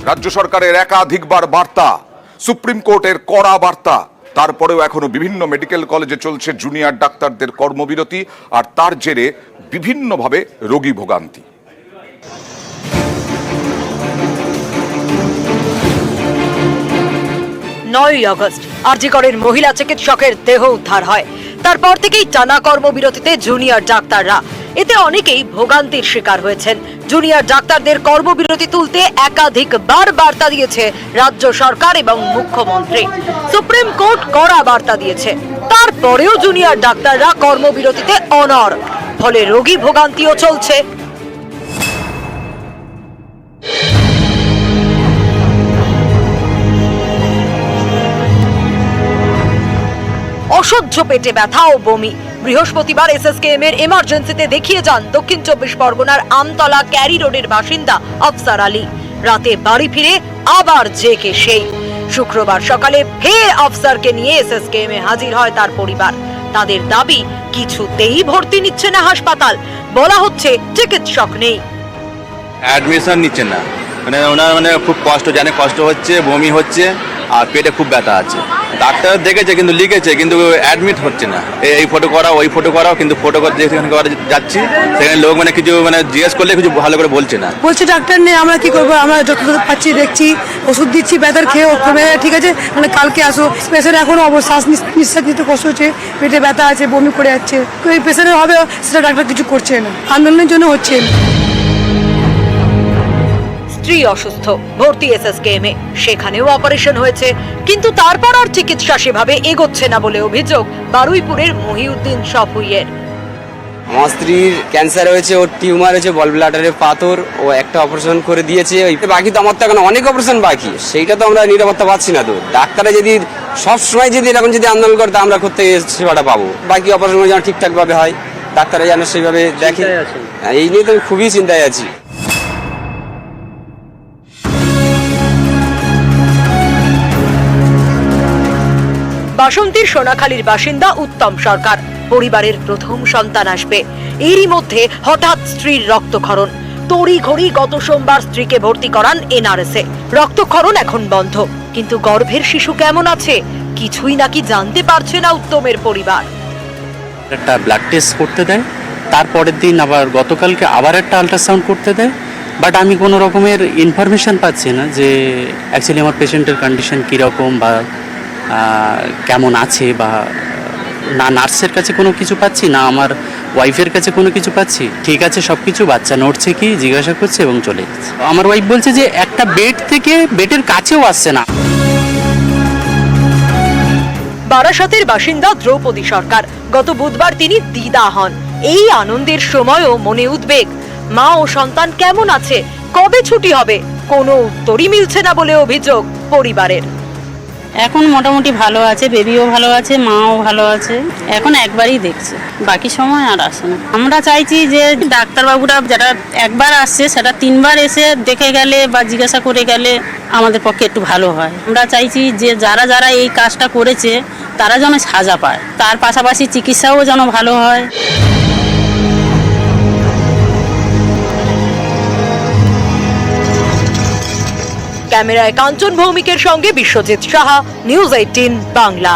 রাজ্য সরকারের একাধিকবার বার্তা, সুপ্রিম কোর্টের কড়া বার্তা, তারপরেও এখনো বিভিন্ন মেডিকেল কলেজে চলছে জুনিয়র ডাক্তারদের কর্মবিরতি, আর তার জেরে বিভিন্নভাবে রোগী ভোগান্তি। 9ই আগস্ট আরজি করের মহিলা চিকিৎসকের দেহ উদ্ধার হয়। তারপর থেকেই টানা কর্মবিরতিতে জুনিয়র ডাক্তাররা, এতে অনেকেই ভোগান্তির শিকার হয়েছেন। জুনিয়র ডাক্তারদের কর্মবিরতি তুলতে একাধিকবার বার্তা দিয়েছে রাজ্য সরকার এবং মুখ্যমন্ত্রী। সুপ্রিম কোর্ট কড়া বার্তা দিয়েছে, তারপরেও জুনিয়র ডাক্তাররা কর্মবিরতিতে অনড়, ফলে রোগী ভোগান্তিও চলছে। অসহ্য পেটে ব্যথা ও বমি। বৃহস্পতিবার এসএসকেএম এর এমার্জেন্সিতে দেখিয়ে যান দক্ষিণ 24 পরগনার আমতলা ক্যারি রোডের বাসিন্দা আফসার আলী। রাতে বাড়ি ফিরে আবার জেকে সেই। শুক্রবার সকালে ফের আফসারকে নিয়ে এসএসকেএম এ হাজির হয় তার পরিবার। তাদের দাবি, কিছুতেই ভর্তি নিচ্ছে না হাসপাতাল, বলা হচ্ছে চিকিৎসক নেই। অ্যাডমিশন নিচ্ছে না, ওনার খুব কষ্ট, জানে কষ্ট হচ্ছে, বমি হচ্ছে আর পেটে খুব ব্যথা আছে। ডাক্তার দেখেছে কিন্তু লিখেছে, কিন্তু অ্যাডমিট হচ্ছে না। এই ফটো করাও, ওই ফটো করাও, কিন্তু ফটো করতে যেখানে যাচ্ছি সেখানে লোক কিছু জিজ্ঞেস করলে কিছু ভালো করে বলছে না। বলছে ডাক্তার নেই, আমরা কি করবো, আমরা যতটুকু পাচ্ছি দেখছি, ওষুধ দিচ্ছি, ব্যথার খেয়ে কমে ঠিক আছে, মানে কালকে আসো। পেশেন্ট এখনো শ্বাস নিঃশ্বাস নিতে কষ্ট হচ্ছে, পেটে ব্যথা আছে, বমি করে যাচ্ছে। এই পেশেন্টের হবে সেটা ডাক্তার কিছু করছে না, আন্দোলনের জন্য হচ্ছে। স্ত্রী অসুস্থ, ভর্তি এসএসকেএম এ, সেখানেও অপারেশন হয়েছে, কিন্তু তারপর আর চিকিৎসা সেভাবে এগোচ্ছে না বলে অভিযোগ বারুইপুরের মহিউদ্দিন সফুইয়ের। আমার স্ত্রীর ক্যান্সার হয়েছে, ওর টিউমার হয়েছে, বল ব্লাডারে পাথর, ও একটা অপারেশন করে দিয়েছে। বাকি তো আমার তো এখন অনেক অপারেশন বাকি, সেইটা তো আমরা নিরাপত্তা পাচ্ছি না। তো ডাক্তাররা যদি সবসময় যদি এরকম যদি আন্দোলন করে, তা আমরা করতে সেবাটা পাবো। বাকি অপারেশন যেন ঠিকঠাক ভাবে হয়, ডাক্তাররা যেন সেইভাবে দেখে, এই নিয়ে তো খুবই চিন্তায় আছি। বাসন্তীর সোনাখালীর বাসিন্দা উত্তম সরকার, পরিবারের প্রথম সন্তান আসবে। এরই মধ্যে হঠাৎ স্ত্রীর রক্তক্ষরণ। তড়িঘড়ি গত সোমবার স্ত্রীকে ভর্তি করান এনআরএসে। রক্তক্ষরণ এখন বন্ধ, কিন্তু গর্ভের শিশু কেমন আছে কিছুই নাকি জানতে পারছে না উত্তমের পরিবার। একটা ব্লাড টেস্ট করতে দেয়, তারপরের দিন আবার গতকালকে আবার একটা আল্ট্রাসাউন্ড করতে দেয়, বাট আমি কোনো রকমের ইনফরমেশন পাচ্ছি না যে অ্যাকচুয়ালি আমার পেশেন্টের কন্ডিশন কীরকম বা কেমন আছে, বা না নার্সের কাছে কোনো কিছু পাচ্ছি, না আমার ওয়াইফের কাছে কোনো কিছু পাচ্ছি। ঠিক আছে সব কিছু, বাচ্চা নড়ছে কি জিজ্ঞাসা করছে এবং চলে যাচ্ছে। আমার ওয়াইফ বলছে যে একটা বেড থেকে বেডের কাছেও আসছে না। বারাসাতের বাসিন্দা দ্রৌপদী সরকার, গত বুধবার তিনি দিদা হন। এই আনন্দের সময়ও মনে উদ্বেগ, মা ও সন্তান কেমন আছে, কবে ছুটি হবে, কোনো উত্তরই মিলছে না বলে অভিযোগ পরিবারের। এখন মোটামুটি ভালো আছে, বেবিও ভালো আছে, মাও ভালো আছে। এখন একবারই দেখছে, বাকি সময় আর আসে না। আমরা চাইছি যে ডাক্তারবাবুরা যারা একবার আসছে সেটা 3বার এসে দেখে গেলে বা জিজ্ঞাসা করে গেলে আমাদের পক্ষে একটু ভালো হয়। আমরা চাইছি যে যারা যারা এই কাজটা করেছে তারা যেন সাজা পায়, তার পাশাপাশি চিকিৎসাও যেন ভালো হয়। ক্যামেরায় কাঞ্চন ভৌমিকের সঙ্গে বিশ্বজিৎ সাহা, নিউজ 18 বাংলা।